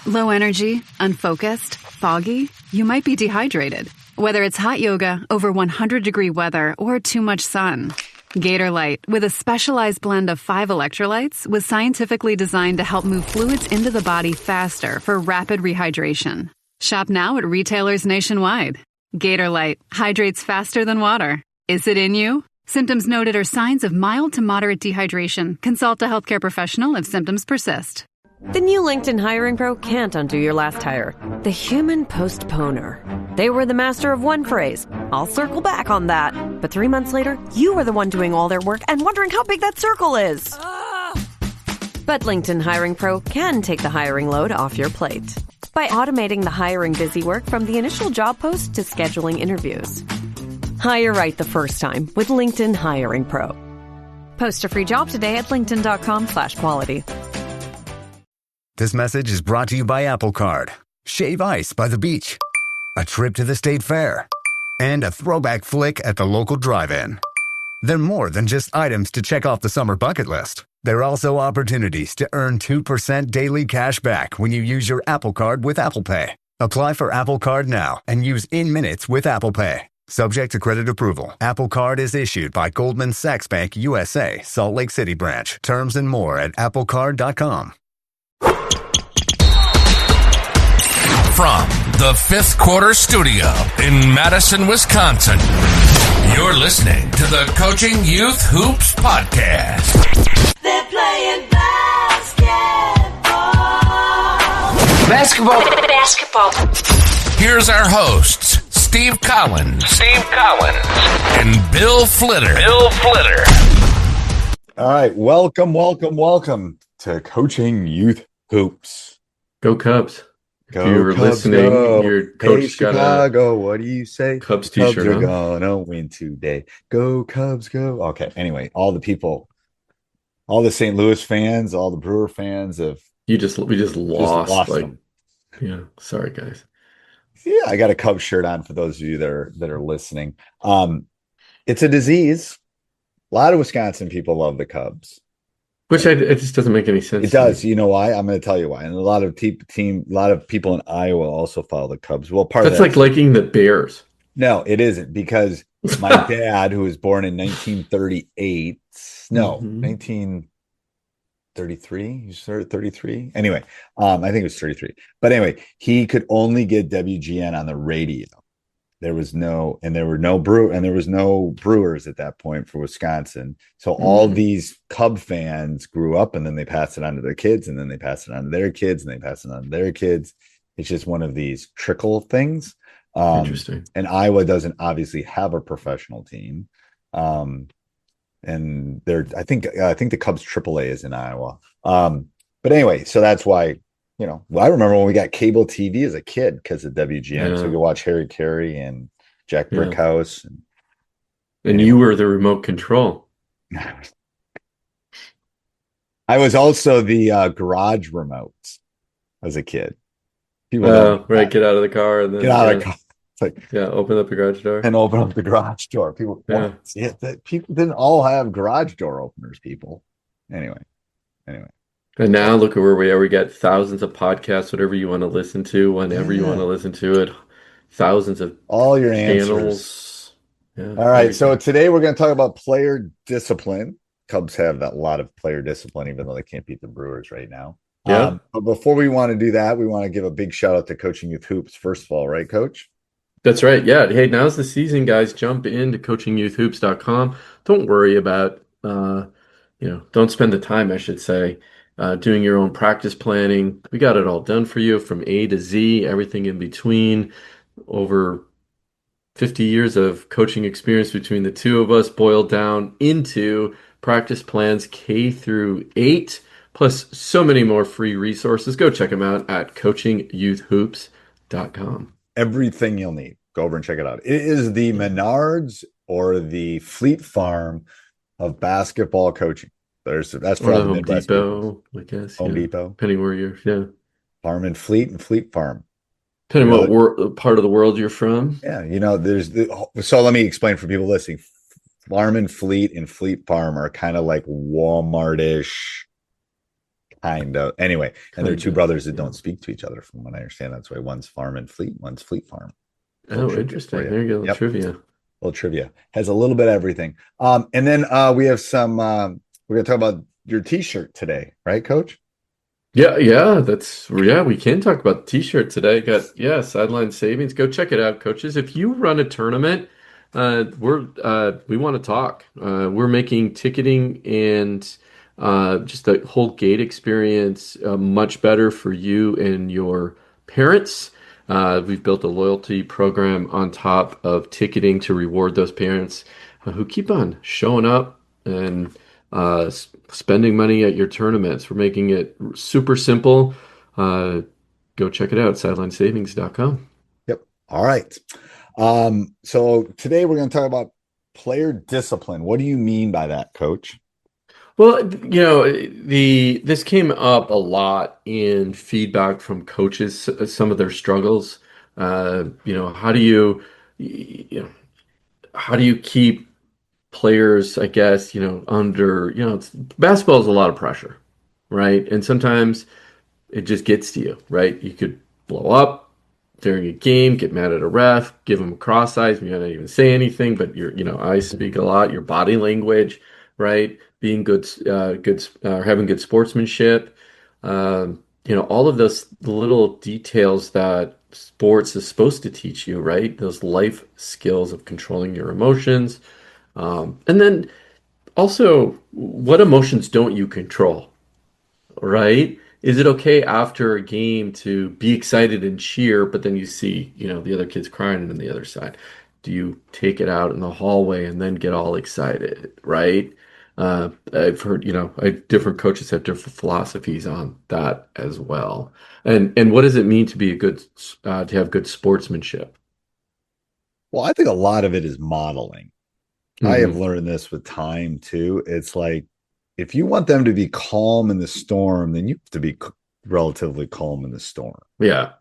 Low energy, unfocused, foggy? You might be dehydrated. Whether it's hot yoga, over 100-degree weather, or too much sun. Gatorlight, with a specialized blend of 5 electrolytes, was scientifically designed to help move fluids into the body faster for rapid rehydration. Shop now at retailers nationwide. Gatorlight hydrates faster than water. Is it in you? Symptoms noted are signs of mild to moderate dehydration. Consult a healthcare professional if symptoms persist. The new LinkedIn Hiring Pro can't undo your last hire. The human postponer. They were the master of one phrase. I'll circle back on that. But 3 months later, you were the one doing all their work and wondering how big that circle is. But LinkedIn Hiring Pro can take the hiring load off your plate by automating the hiring busy work from the initial job post to scheduling interviews. Hire right the first time with LinkedIn Hiring Pro. Post a free job today at linkedin.com/quality. This message is brought to you by Apple Card. Shave ice by the beach. A trip to the state fair. And a throwback flick at the local drive-in. They're more than just items to check off the summer bucket list. They're also opportunities to earn 2% daily cash back when you use your Apple Card with Apple Pay. Apply for Apple Card now and use in-minutes with Apple Pay. Subject to credit approval. Apple Card is issued by Goldman Sachs Bank USA, Salt Lake City branch. Terms and more at applecard.com. From the Fifth Quarter Studio in Madison, Wisconsin, you're listening to the Coaching Youth Hoops Podcast. They're playing basketball. Here's our hosts, Steve Collins, and Bill Flitter. All right, welcome to Coaching Youth Hoops. Go Cubs. Go if you were Cubs, listening, go. your coach Hey, got Chicago, what do you say? Cubs Cubs t-shirt. are Huh? gonna win today. Go Cubs, go. Okay, anyway, all the people, all the St. Louis fans, all the Brewer fans We just lost like them. Yeah, sorry guys. Yeah, I got a Cubs shirt on for those of you that are listening. It's a disease. A lot of Wisconsin people love the Cubs. Which it just doesn't make any sense. It does. You know why? I'm going to tell you why. And a lot of people in Iowa also follow the Cubs. Well, That's like liking the Bears. No, it isn't, because my dad, who was born in 1938, 1933, he started 33. Anyway, I think it was 33. But anyway, he could only get WGN on the radio. There was no Brewers at that point for Wisconsin. So all these Cub fans grew up, and then they passed it on to their kids, and then they passed it on to their kids, and they passed it on to their kids. It's just one of these trickle things. Interesting. And Iowa doesn't obviously have a professional team. And I think the Cubs AAA is in Iowa. But anyway, so that's why, I remember when we got cable TV as a kid because of WGN. So we could watch Harry Carey and Jack Brickhouse. And you were the remote control. I was also the garage remotes as a kid. People get out of the car and then get out of the car. It's like, open up the garage door. And open up the garage door. People didn't all have garage door openers, people. Anyway. And now look at where we are. We got thousands of podcasts, whatever you want to listen to, whenever you want to listen to it. Thousands of all your channels. Answers. All right. So today we're going to talk about player discipline. Cubs have that lot of player discipline, even though they can't beat the Brewers right now. Yeah. But before we want to do that, we want to give a big shout out to Coaching Youth Hoops, first of all, right, Coach? That's right. Yeah. Hey, now's the season, guys. Jump into coachingyouthhoops.com. Don't worry about, don't spend the time, I should say, doing your own practice planning. We got it all done for you from A to Z, everything in between. Over 50 years of coaching experience between the two of us boiled down into practice plans K through 8, plus so many more free resources. Go check them out at coachingyouthhoops.com. Everything you'll need. Go over and check it out. It is the Menards or the Fleet Farm of basketball coaching. That's for Home Depot, I guess. Home Depot. Depending where you're, Farm and Fleet Farm. Depending on what part of the world you're from. Yeah, so let me explain for people listening. Farm and Fleet Farm are kind of like Walmart-ish Kind of. Anyway, and they're Kind two of. brothers that Yeah. don't speak to each other, from what I understand. That's why one's Farm and Fleet, one's Fleet Farm. Little Oh, trivia for interesting. you. There you go. Yep, Trivia. little trivia. Has a little bit of everything. And then we have some. We're gonna talk about your T-shirt today, right, Coach? Yeah, we can talk about the t-shirt today. Got sideline savings. Go check it out, coaches. If you run a tournament, we want to talk. We're making ticketing and just the whole gate experience much better for you and your parents. We've built a loyalty program on top of ticketing to reward those parents who keep on showing up and spending money at your tournaments. We're making it super simple. Uh, Go check it out, sidelinesavings.com. Yep. All right. So today we're going to talk about player discipline. What do you mean by that, Coach? Well, the this came up a lot in feedback from coaches, some of their struggles. How do how do you keep players, I guess, under, basketball is a lot of pressure, right? And sometimes it just gets to you, right? You could blow up during a game, get mad at a ref, give them a cross eyes, you not even say anything, but I speak a lot, your body language, right? Being having good sportsmanship, all of those little details that sports is supposed to teach you, right? Those life skills of controlling your emotions. And then also, what emotions don't you control? Right? Is it okay after a game to be excited and cheer, but then you see, the other kids crying on the other side? Do you take it out in the hallway and then get all excited, right? I've heard, different coaches have different philosophies on that as well. And what does it mean to be to have good sportsmanship? Well, I think a lot of it is modeling. I have Hmm. learned this with time too. It's like if you want them to be calm in the storm, then you have to be relatively calm in the storm. Yeah,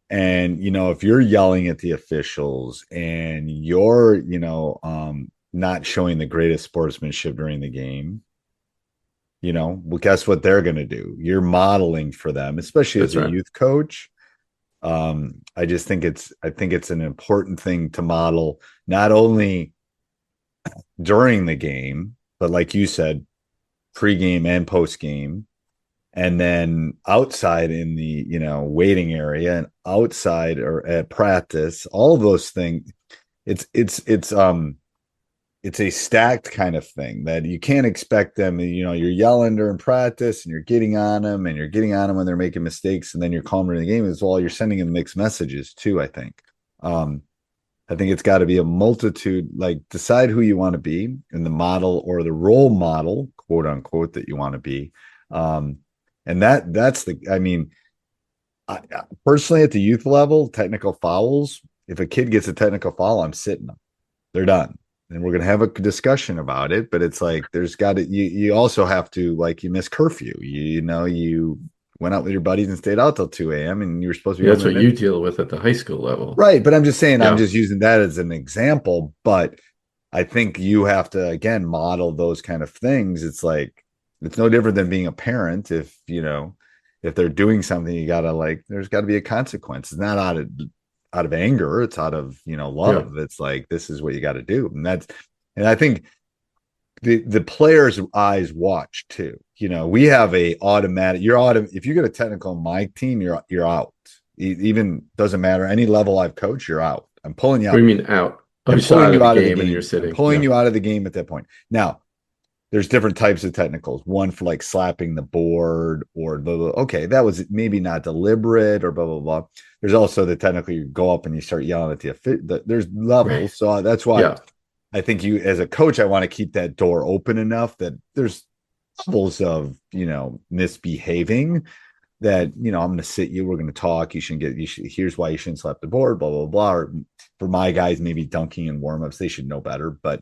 And if you're yelling at the officials and you're, not showing the greatest sportsmanship during the game, well, guess what they're going to do? You're modeling for them, especially as that's a right. youth coach. I think it's an important thing to model, not only during the game, but like you said, pregame and postgame, and then outside in the waiting area and outside or at practice, all of those things. It's a stacked kind of thing that you can't expect them. You're yelling during practice and you're getting on them and you're getting on them when they're making mistakes, and then you're calm during the game as well. You're sending them mixed messages too, I think. um I think it's got to be a multitude, like decide who you want to be in the model or the role model, quote unquote, that you want to be. Um, and that's I mean, personally at the youth level, technical fouls, if a kid gets a technical foul, I'm sitting them. They're done. And we're going to have a discussion about it, but it's like, there's got to, you also have to, like, you miss curfew, you went out with your buddies and stayed out till 2 a.m. and you were supposed to be Yeah, home that's in what the you deal with at the high school level. Right, but I'm just saying, I'm Yeah. just using that as an example. But I think you have to, again, model those kind of things. It's like it's no different than being a parent. If they're doing something, you gotta, like, there's got to be a consequence. It's not out of anger. It's out of Yeah. love. It's like, this is what you got to do, and I think the players' eyes watch too. We have a automatic. If you get a technical on my team, you're out. Even doesn't matter any level I've coached, you're out. I'm pulling you What do out. you mean out? Oh, I'm you're still pulling out of you the out of the game and you're game. I'm sitting. pulling Yeah. you out of the game at that point. Now, there's different types of technicals. One for like slapping the board or blah, blah. Okay, that was maybe not deliberate or blah blah blah. There's also the technical, you go up and you start yelling at there's Right. levels. So that's why Yeah. I think you, as a coach, I want to keep that door open enough that there's levels of misbehaving, that I'm going to sit you, we're going to talk, here's why you shouldn't slap the board, blah blah blah. Or for my guys, maybe dunking and warm-ups, they should know better, but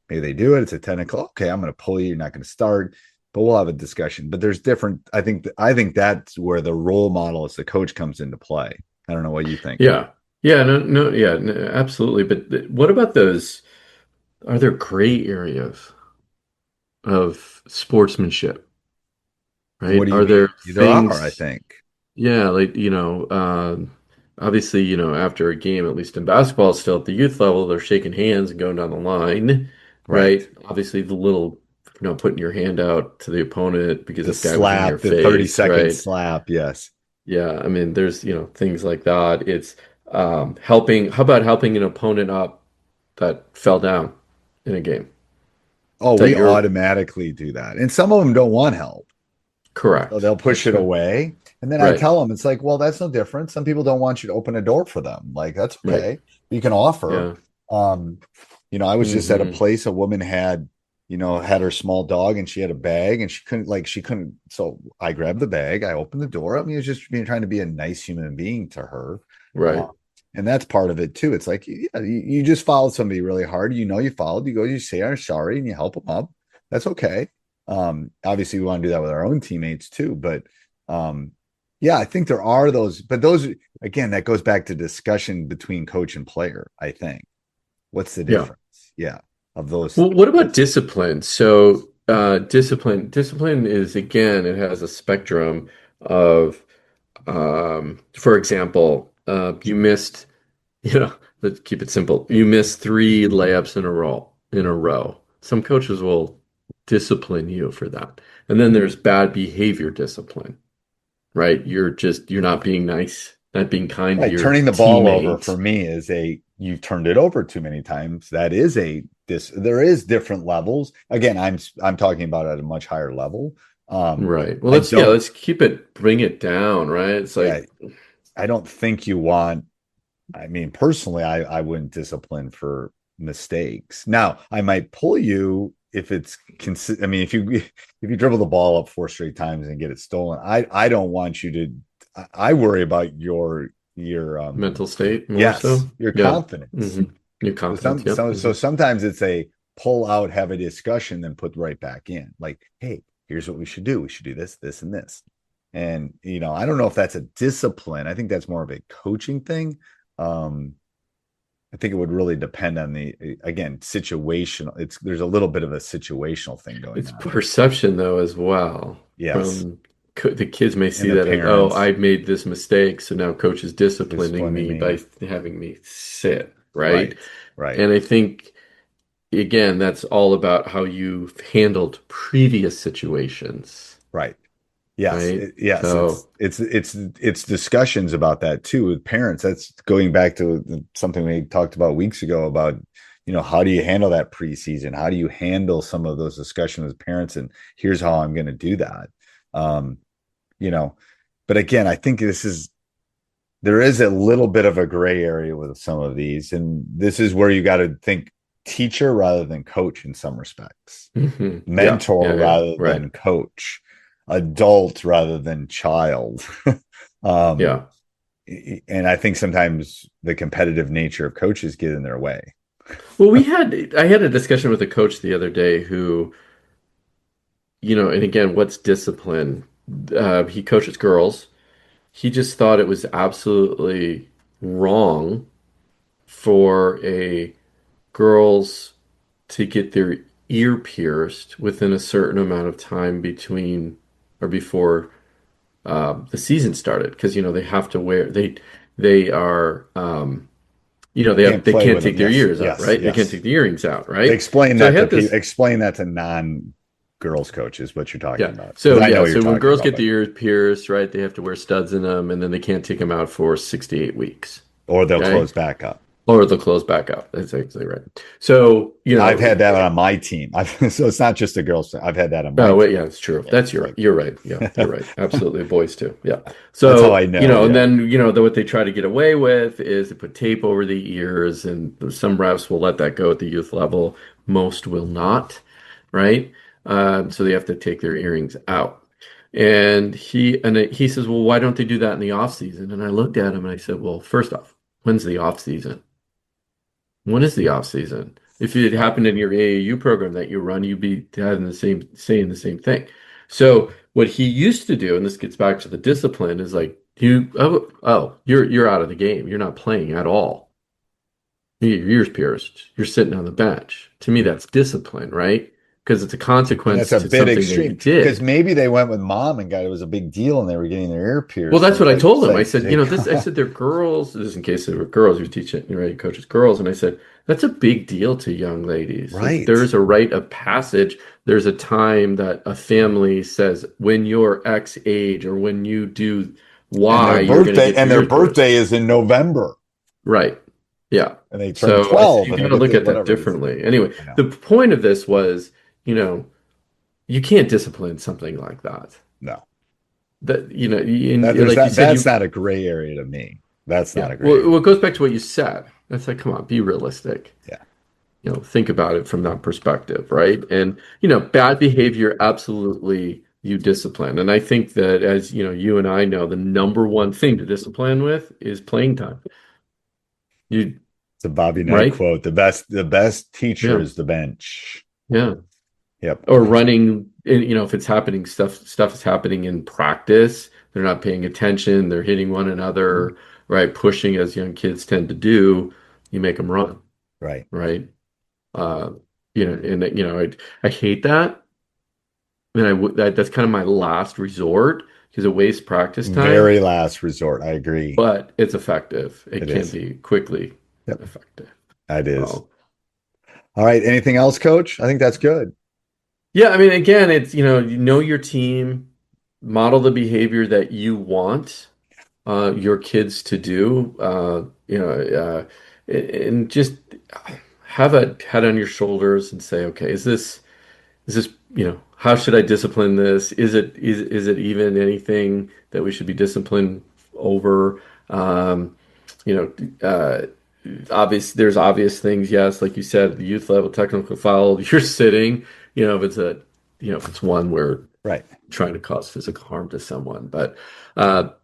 maybe they do it. It's a technical. Okay, I'm going to pull you, you're not going to start, but we'll have a discussion. But there's different. I think that's where the role model as the coach comes into play. I don't know what you think. Yeah. Yeah. No, no, yeah, no, absolutely. But what about those? Are there gray areas of sportsmanship? right? What do you Are there mean? There are, I things, think. yeah, like, obviously, after a game, at least in basketball, still at the youth level, they're shaking hands and going down the line, Right. right? Obviously, the little, putting your hand out to the opponent because The this guy was in your slap, the 30 face, second right? slap. Yes. Yeah, I mean, there's, things like that. It's helping. How about helping an opponent up that fell down in a game Oh, that we you're automatically do that. And some of them don't want help. So correct. they'll push That's it right. away. And then I Right. tell them, it's like, well, that's no different. Some people don't want you to open a door for them. Like, that's Right. okay. You can offer. Yeah. Um, I was just at a Hmm. place, a woman had, had her small dog and she had a bag and she couldn't. So I grabbed the bag, I opened the door. I mean, it was just being trying to be a nice human being to her. Uh, Right. and that's part of it too. It's like, yeah, you just followed somebody really hard. You followed, you say, I'm sorry, and you help them up. That's okay. Obviously we want to do that with our own teammates too, but um, yeah, I think there are those, but those again, that goes back to discussion between coach and player, I think. What's the Yeah. difference? Yeah, of those. Well, what about discipline? So, discipline is again, it has a spectrum of, for example, you missed, you know, let's keep it simple. You missed three layups in a row. Some coaches will discipline you for that. And then there's bad behavior discipline, right? You're not being nice, not being kind to Right, your turning the ball over for teammates. me is you've turned it over too many times. That is there is different levels. Again, I'm talking about at a much higher level. Right. Well, I let's, yeah, don't let's bring it down, right? It's yeah, like, I don't think you want. I mean, personally, I wouldn't discipline for mistakes. Now, I might pull you if it's I mean, if you dribble the ball up four straight times and get it stolen, I don't want you to. I worry about your mental state more yes, so. your Yeah. confidence. Hmm. Your So confidence. Yep. so Hmm. sometimes it's a pull out, have a discussion, then put right back in. Like, hey, here's what we should do. We should do this, this, and this. And I don't know if that's a discipline. I think that's more of a coaching thing. Um, I think it would really depend on the again situational. There's a little bit of a situational thing going It's on there. perception though as well. Yes, From the kids may and see the that as, oh, parents I made this mistake, so now coach is disciplining disciplining me by me. having me sit, right? Right, right, And I think again, that's all about how you've handled previous situations, right. Yes, right? yes, So, it's discussions about that too with parents. That's going back to something we talked about weeks ago about, how do you handle that preseason? How do you handle some of those discussions with parents? And here's how I'm going to do that. Um, you know, but again, I think there is a little bit of a gray area with some of these, and this is where you got to think teacher rather than coach in some respects, mhm. Yeah, mentor yeah, yeah, rather right. than coach, adult rather than child. um, Yeah. and I think sometimes the competitive nature of coaches get in their way. Well, I had a discussion with a coach the other day who, and again, what's discipline? He coaches girls. He just thought it was absolutely wrong for a girls to get their ear pierced within a certain amount of time between or before the season started because they have to wear they are Can't they play can't with them. take their Yes, ears out, yes, right? They can't yes. take the earrings out, right? Explain So I that to had people. this. Explain that to non-girls coaches. What you're talking Yeah. about, because So I know yeah, what you're so when talking girls about, get but the ears pierced, right, they have to wear studs in them and then they can't take them out for 6 to 8 weeks. or they'll Okay. close back up. Or they'll close back up. That's exactly right. So, I've had that on my team. So it's not just a girls thing. I've had that on my oh team. wait, yeah, it's true. Yeah, That's it's like you're right. Yeah, you're right. Absolutely. Boys too. Yeah. that's how So, I know. and Yeah, then, what they try to get away with is they put tape over the ears, and some refs will let that go at the youth level. Most will not, right? So they have to take their earrings out. And he says, well, why don't they do that in the off season? And I looked at him and I said, well, first off, when's the off season? When is the off season? If it right. happened in your AAU program that you run, you'd be having saying the same thing. So what he used to do, and this gets back to the discipline, is like you're out of the game. You're not playing at all. Your ears pierced. You're sitting on the bench. To me, that's discipline, right? because it's a And consequence that's a to bit something that extreme you did. because maybe they went with mom and got it was a big deal and they were getting their ear pierced. Well, that's what I Like, told it's him. I like, said, I said they're girls. This is in case they were girls who teach it, right? Coaches girls, and I said that's a big deal to young ladies. Like, right. there's a rite of passage. There's a time that a family says when you're X age or when you do Y, you're going to get And your their ears pierced. birthday is in November. Right. Yeah. And they turn So I said 12 you and got they to get look the at that whatever. differently. Anyway, I know. the point of this was, you can't discipline something like that. No. That There's like you said, that's not a gray area to me. That's not a gray area. well, it goes back to what you said. That's like, come on, be realistic. Yeah. Think about it from that perspective, right? And bad behavior, absolutely, you discipline. And I think that, as you and I know, the number one thing to discipline with is playing time. It's a Bobby Knight Right? quote. The best teacher Yeah. is the bench. Yeah. Yep. Or running, if it's happening, stuff is happening in practice. They're not paying attention. They're hitting one another, right? Pushing, as young kids tend to do. You make them run, Right. right? I hate that. And that's kind of my last resort because it wastes practice time. Very last resort. I agree. But it's effective. It can is. be quickly Yep. effective. It is. So, all right. Anything else, Coach? I think that's good. yeah, I mean, again, it's you know your team, model the behavior that you want your kids to do, and just have a head on your shoulders and say, okay, is this how should I discipline this? Is it even anything that we should be disciplined over? You know, there's obvious things, yes, like you said, the youth level technical foul, you're sitting, if it's one where Right. trying to cause physical harm to someone. But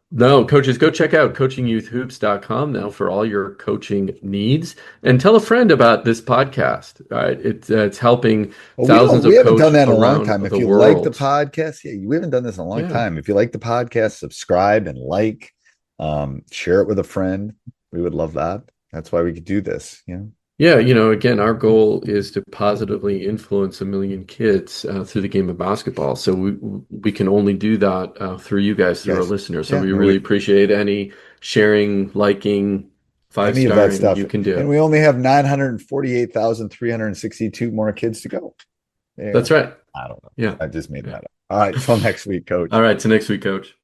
no, coaches, go check out coachingyouthhoops.com now for all your coaching needs, and tell a friend about this podcast. All right, it's helping thousands of coaches. We haven't done that in a long time. If you like the world. podcast, we haven't done this in a long time. If you like the podcast, subscribe and share it with a friend. We would love that. That's why we could do this. Yeah, again, our goal is to positively influence 1 million kids through the game of basketball. So we can only do that through you guys, through our listeners. So we really appreciate any sharing, liking, 5-starring you can do. And we only have 948,362 more kids to go. That's right. I don't know. Yeah. I just made that up. All right. Till next week, Coach. All right. Till next week, Coach.